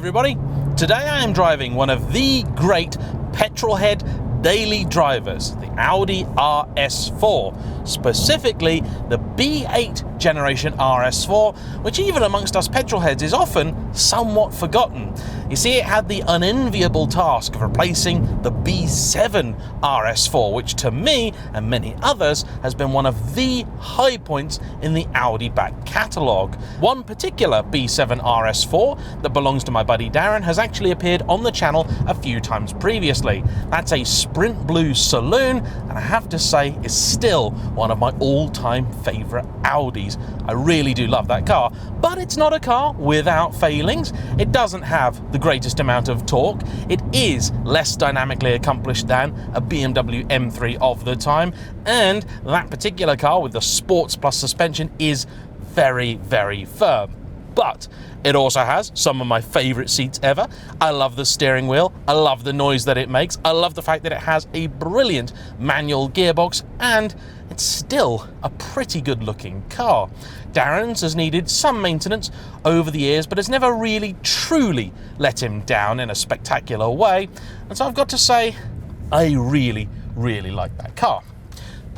everybody, today I am driving one of the great Petrolhead daily drivers, the Audi RS4, specifically the B8 Generation RS4, which even amongst us petrolheads is often somewhat forgotten. You see, it had the unenviable task of replacing the B7 RS4, which to me and many others has been one of the high points in the Audi back catalogue. One particular B7 RS4 that belongs to my buddy Darren has actually appeared on the channel a few times previously. That's a Sprint Blue Saloon, and I have to say is still one of my all-time favourite Audis. I really do love that car, but it's not a car without failings. It doesn't have the greatest amount of torque. It is less dynamically accomplished than a BMW M3 of the time, and that particular car with the Sports Plus suspension is very, very firm. But it also has some of my favourite seats ever. I love the steering wheel, I love the noise that it makes, I love the fact that it has a brilliant manual gearbox, and it's still a pretty good looking car. Darren's has needed some maintenance over the years, but has never really truly let him down in a spectacular way, and so I've got to say, I really, really like that car.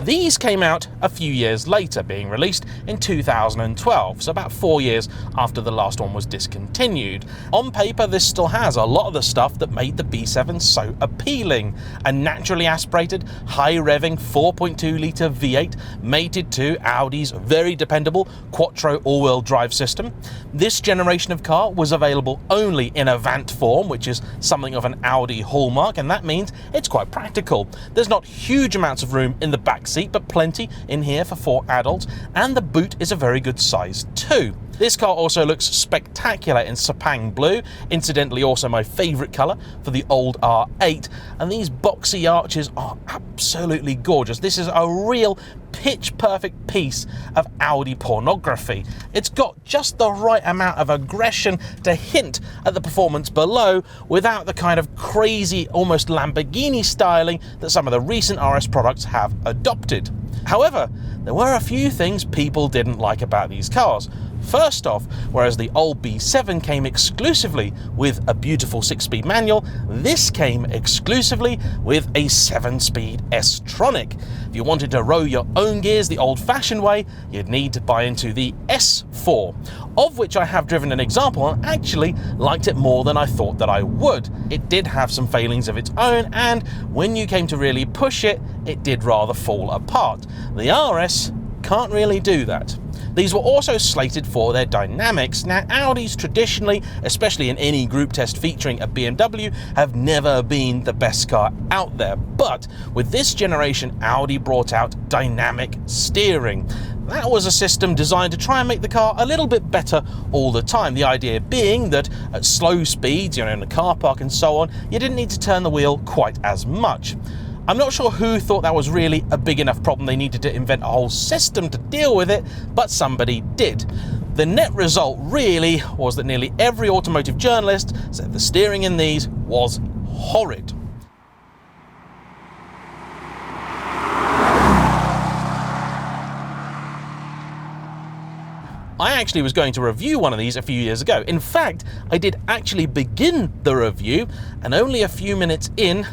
These came out a few years later, being released in 2012, so about 4 years after the last one was discontinued. On paper, this still has a lot of the stuff that made the B7 so appealing. A naturally aspirated, high-revving 4.2 litre V8 mated to Audi's very dependable Quattro all-wheel drive system. This generation of car was available only in Avant form, which is something of an Audi hallmark, and that means it's quite practical. There's not huge amounts of room in the back seat, but plenty in here for 4 adults, and the boot is a very good size too. This car also looks spectacular in Sepang Blue, incidentally also my favourite colour for the old R8, and these boxy arches are absolutely gorgeous. This is a real pitch-perfect piece of Audi pornography. It's got just the right amount of aggression to hint at the performance below without the kind of crazy, almost Lamborghini styling that some of the recent RS products have adopted. However, there were a few things people didn't like about these cars. First off, whereas the old B7 came exclusively with a beautiful 6-speed manual, this came exclusively with a 7-speed S-tronic. If you wanted to row your own gears the old-fashioned way, you'd need to buy into the S4, of which I have driven an example and actually liked it more than I thought that I would. It did have some failings of its own, and when you came to really push it, it did rather fall apart. The RS can't really do that. These were also slated for their dynamics. Now, Audis traditionally, especially in any group test featuring a BMW, have never been the best car out there. But with this generation, Audi brought out dynamic steering. That was a system designed to try and make the car a little bit better all the time. The idea being that at slow speeds, in the car park and so on, you didn't need to turn the wheel quite as much. I'm not sure who thought that was really a big enough problem they needed to invent a whole system to deal with it, but somebody did. The net result really was that nearly every automotive journalist said the steering in these was horrid. I actually was going to review one of these a few years ago. In fact, I did actually begin the review, and only a few minutes in,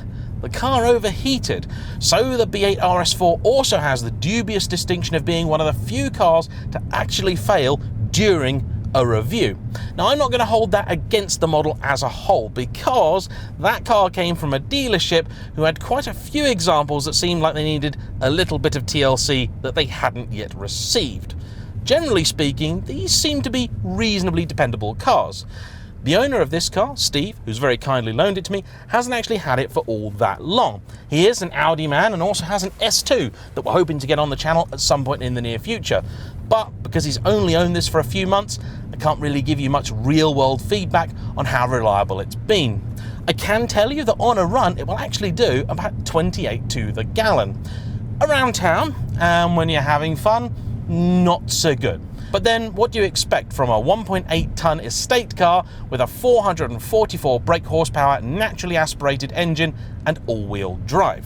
the car overheated. So the B8 RS4 also has the dubious distinction of being one of the few cars to actually fail during a review. Now, I'm not going to hold that against the model as a whole, because that car came from a dealership who had quite a few examples that seemed like they needed a little bit of TLC that they hadn't yet received. Generally speaking, these seem to be reasonably dependable cars. The owner of this car, Steve, who's very kindly loaned it to me, hasn't actually had it for all that long. He is an Audi man and also has an S2 that we're hoping to get on the channel at some point in the near future. But because he's only owned this for a few months, I can't really give you much real-world feedback on how reliable it's been. I can tell you that on a run, it will actually do about 28 to the gallon. Around town, and when you're having fun, not so good. But then what do you expect from a 1.8 ton estate car with a 444 brake horsepower naturally aspirated engine and all-wheel drive?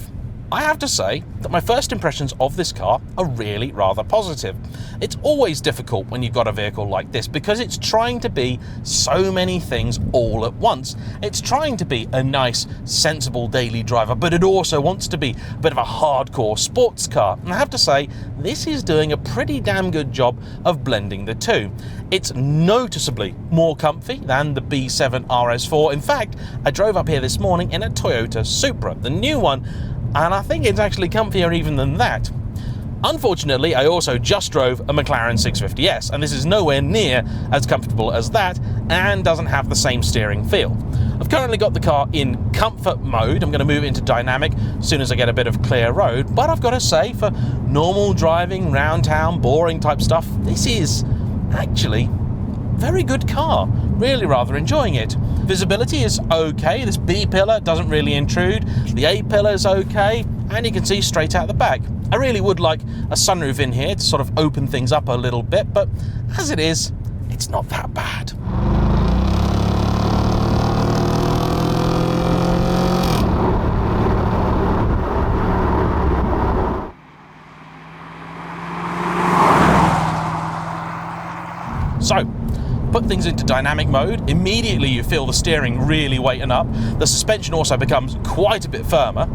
I have to say that my first impressions of this car are really rather positive. It's always difficult when you've got a vehicle like this because it's trying to be so many things all at once. It's trying to be a nice, sensible daily driver, but it also wants to be a bit of a hardcore sports car. And I have to say, this is doing a pretty damn good job of blending the two. It's noticeably more comfy than the B7 RS4. In fact, I drove up here this morning in a Toyota Supra, the new one, and I think it's actually comfier even than that. Unfortunately, I also just drove a McLaren 650S, and this is nowhere near as comfortable as that and doesn't have the same steering feel. I've currently got the car in comfort mode. I'm going to move into dynamic as soon as I get a bit of clear road, but I've got to say, for normal driving, round town, boring type stuff, this is actually a very good car. Really rather enjoying it. Visibility is okay. This B pillar doesn't really intrude. The A pillar is okay, and you can see straight out the back. I really would like a sunroof in here to sort of open things up a little bit, but as it is, it's not that bad. So, put things into dynamic mode, immediately you feel the steering really weighten up. The suspension also becomes quite a bit firmer.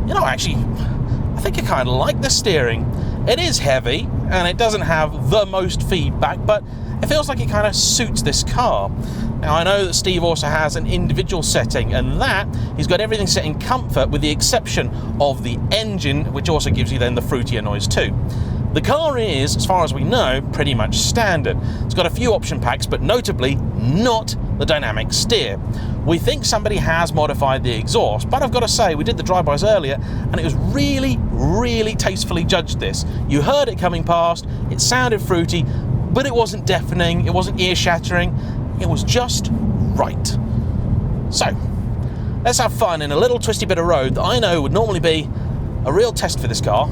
You know, actually, I think I kind of like the steering. It is heavy, and it doesn't have the most feedback, but it feels like it kind of suits this car. Now, I know that Steve also has an individual setting, and that he's got everything set in comfort with the exception of the engine, which also gives you then the fruitier noise too. The car is, as far as we know, pretty much standard. It's got a few option packs, but notably not the dynamic steer. We think somebody has modified the exhaust, but I've got to say, we did the drive-bys earlier, and it was really, really tastefully judged this. You heard it coming past, it sounded fruity, but it wasn't deafening, it wasn't ear-shattering, it was just right. So, let's have fun in a little twisty bit of road that I know would normally be a real test for this car.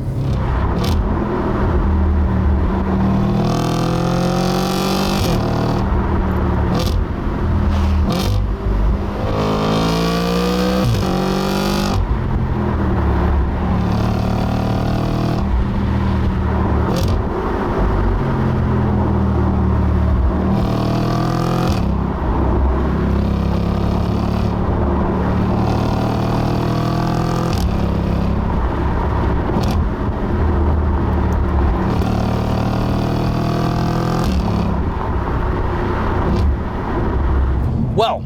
Well,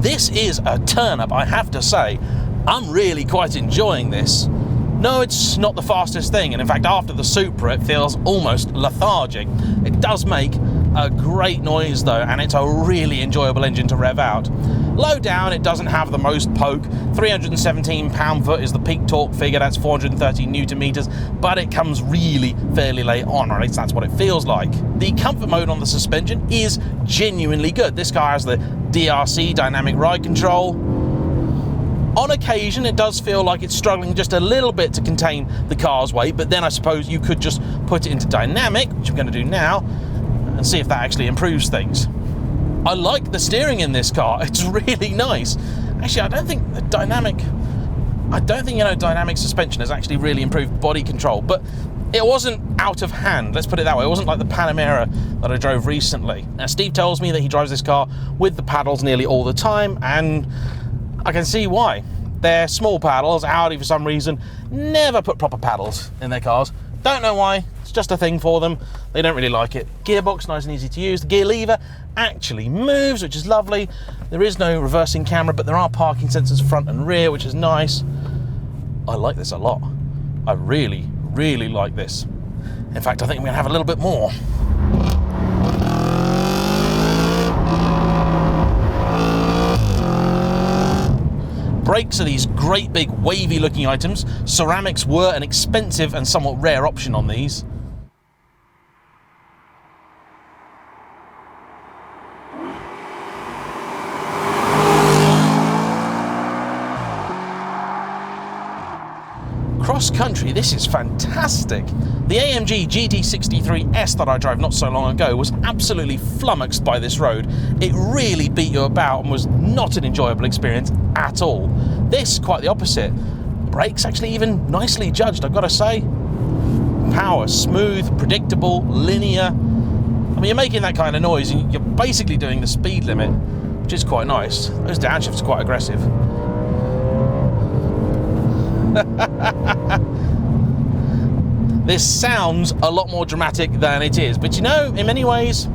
this is a turn-up, I have to say. I'm really quite enjoying this. No, it's not the fastest thing, and in fact, after the Supra, it feels almost lethargic. It does make a great noise though, and it's a really enjoyable engine to rev out. Low down, it doesn't have the most poke. 317 pound-foot is the peak torque figure, that's 430 newton meters, but it comes really fairly late on, or at least that's what it feels like. The comfort mode on the suspension is genuinely good. This car has the DRC, dynamic ride control. On occasion, it does feel like it's struggling just a little bit to contain the car's weight, but then I suppose you could just put it into dynamic, which I'm going to do now, and see if that actually improves things. I like the steering in this car. It's really nice. Actually, I don't think dynamic suspension has actually really improved body control, but it wasn't out of hand, let's put it that way. It wasn't like the Panamera that I drove recently. Now, Steve tells me that he drives this car with the paddles nearly all the time, and I can see why. They're small paddles. Audi, for some reason, never put proper paddles in their cars. Don't know why. It's just a thing for them. They don't really like it. Gearbox, nice and easy to use. The gear lever actually moves, which is lovely. There is no reversing camera, but there are parking sensors front and rear, which is nice. I like this a lot. I really, really like this. In fact, I think I'm going to have a little bit more. Brakes are these great big wavy looking items. Ceramics were an expensive and somewhat rare option on these. Cross country, this is fantastic. The AMG GT63S that I drove not so long ago was absolutely flummoxed by this road. It really beat you about and was not an enjoyable experience at all. This, quite the opposite. brakes actually even nicely judged, I've got to say. Power, smooth, predictable, linear. I mean, you're making that kind of noise and you're basically doing the speed limit, which is quite nice. Those downshifts are quite aggressive. This sounds a lot more dramatic than it is, but you know, in many ways,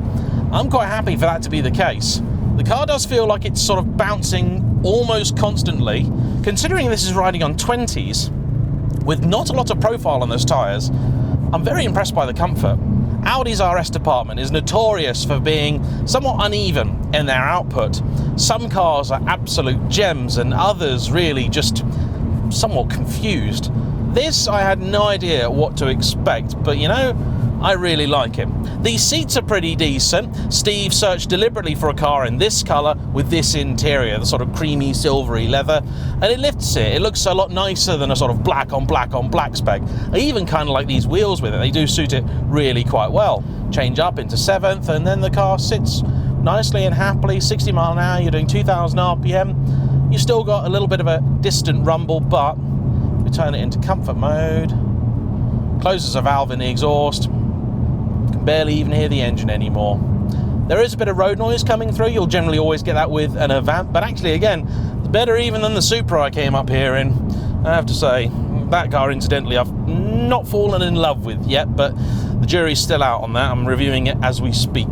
I'm quite happy for that to be the case. The car does feel like it's sort of bouncing almost constantly. Considering this is riding on 20s, with not a lot of profile on those tyres, I'm very impressed by the comfort. Audi's RS department is notorious for being somewhat uneven in their output. Some cars are absolute gems and others really just somewhat confused. This, I had no idea what to expect, but you know, I really like it. These seats are pretty decent. Steve searched deliberately for a car in this colour with this interior, the sort of creamy silvery leather, and it lifts it. It looks a lot nicer than a sort of black on black on black spec. I even kind of like these wheels with it. They do suit it really quite well. Change up into 7th and then the car sits nicely and happily, 60 mile an hour, you're doing 2,000 RPM. You've still got a little bit of a distant rumble, but we turn it into comfort mode. Closes a valve in the exhaust. Can barely even hear the engine anymore. There is a bit of road noise coming through. You'll generally always get that with an Avant, but actually, again, it's better even than the Supra I came up here in. I have to say, that car, incidentally, I've not fallen in love with yet, but the jury's still out on that. I'm reviewing it as we speak.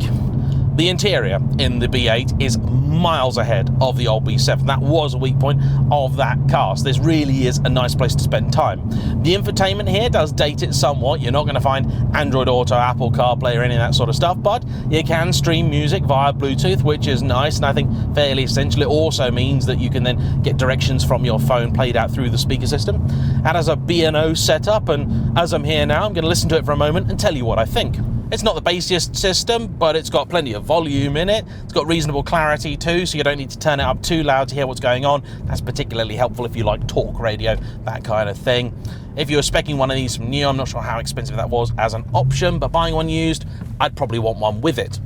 The interior in the B8 is miles ahead of the old B7. That was a weak point of that car. So this really is a nice place to spend time. The infotainment here does date it somewhat. You're not going to find Android Auto, Apple CarPlay or any of that sort of stuff, but you can stream music via Bluetooth, which is nice, and I think fairly essential. It also means that you can then get directions from your phone played out through the speaker system. That has a B&O setup, and as I'm here now, I'm going to listen to it for a moment and tell you what I think. It's not the bassiest system, but it's got plenty of volume in it. It's got reasonable clarity too, so you don't need to turn it up too loud to hear what's going on. That's particularly helpful if you like talk radio, that kind of thing. If you were speccing one of these from new, I'm not sure how expensive that was as an option, but buying one used, I'd probably want one with it.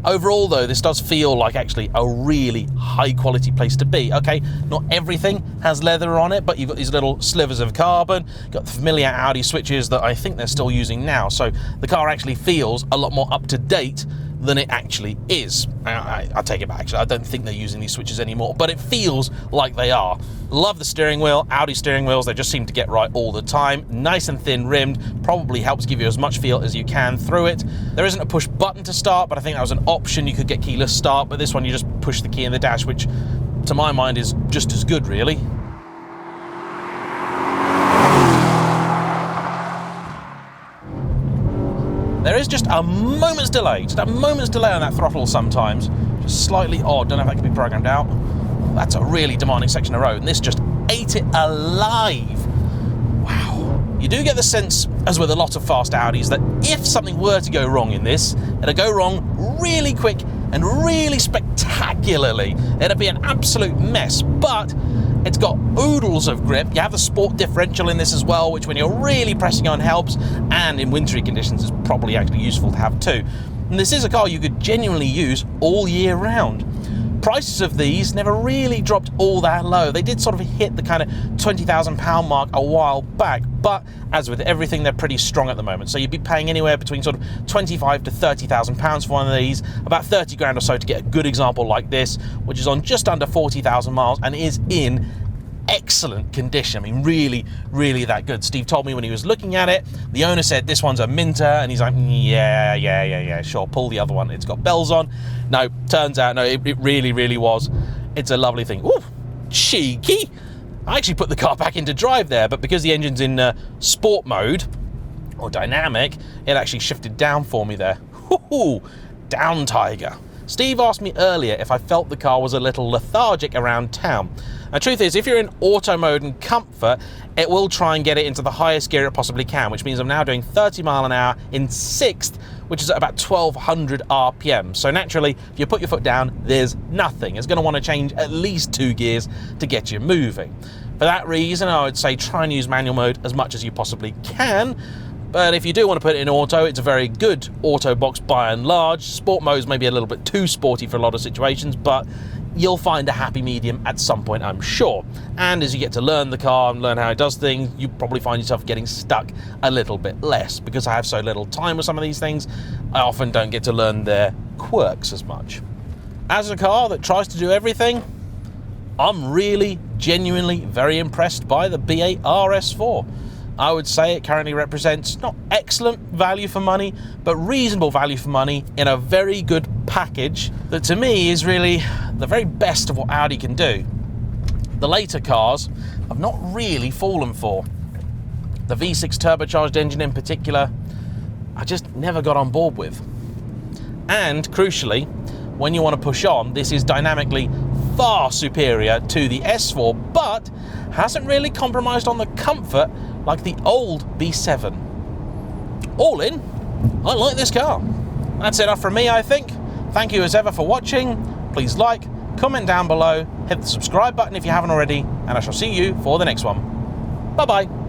Overall though, this does feel like actually a really high quality place to be. Okay, not everything has leather on it, but you've got these little slivers of carbon, got the familiar Audi switches that I think they're still using now, so the car actually feels a lot more up to date than it actually is. I take it back, actually, I don't think they're using these switches anymore, but it feels like they are. Love the steering wheel. Audi steering wheels, they just seem to get right all the time. Nice and thin rimmed, probably helps give you as much feel as you can through it. There isn't a push button to start, but I think that was an option. You could get keyless start, but this one you just push the key in the dash, which to my mind is just as good, really. There is just a moment's delay on that throttle sometimes. Just slightly odd, don't know if that can be programmed out. That's a really demanding section of road, and this just ate it alive. Wow. You do get the sense, as with a lot of fast Audis, that if something were to go wrong in this, it'll go wrong really quick and really spectacularly. It'll be an absolute mess, but it's got oodles of grip. You have the sport differential in this as well, which when you're really pressing on helps, and in wintry conditions is probably actually useful to have too. And this is a car you could genuinely use all year round. Prices of these never really dropped all that low. They did sort of hit the kind of £20,000 mark a while back, but as with everything, they're pretty strong at the moment. So you'd be paying anywhere between sort of £25,000 to £30,000 for one of these, about 30 grand or so to get a good example like this, which is on just under 40,000 miles and is in excellent condition. I mean, really, really that good. Steve told me when he was looking at it, the owner said this one's a minter, and he's like, yeah, sure, pull the other one. It's got bells on. No, turns out, no, it really, really was. It's a lovely thing. Ooh, cheeky. I actually put the car back into drive there, but because the engine's in sport mode, or dynamic, it actually shifted down for me there. Ooh, down tiger. Steve asked me earlier if I felt the car was a little lethargic around town. The truth is, if you're in auto mode and comfort, it will try and get it into the highest gear it possibly can, which means I'm now doing 30 mile an hour in 6th, which is at about 1200 RPM. So naturally, if you put your foot down, there's nothing. It's going to want to change at least 2 gears to get you moving. For that reason, I would say try and use manual mode as much as you possibly can. But if you do want to put it in auto, it's a very good auto box by and large. Sport mode is maybe a little bit too sporty for a lot of situations, but you'll find a happy medium at some point, I'm sure. And as you get to learn the car and learn how it does things, you probably find yourself getting stuck a little bit less. Because I have so little time with some of these things, I often don't get to learn their quirks as much. As a car that tries to do everything, I'm really, genuinely very impressed by the B8 RS4. I would say it currently represents not excellent value for money, but reasonable value for money in a very good package that to me is really the very best of what Audi can do. The later cars I've not really fallen for. The V6 turbocharged engine in particular, I just never got on board with. And crucially, when you want to push on, this is dynamically far superior to the S4, but hasn't really compromised on the comfort like the old B7. All in, I like this car. That's enough from me, I think. Thank you as ever for watching. Please like, comment down below, hit the subscribe button if you haven't already, and I shall see you for the next one. Bye-bye.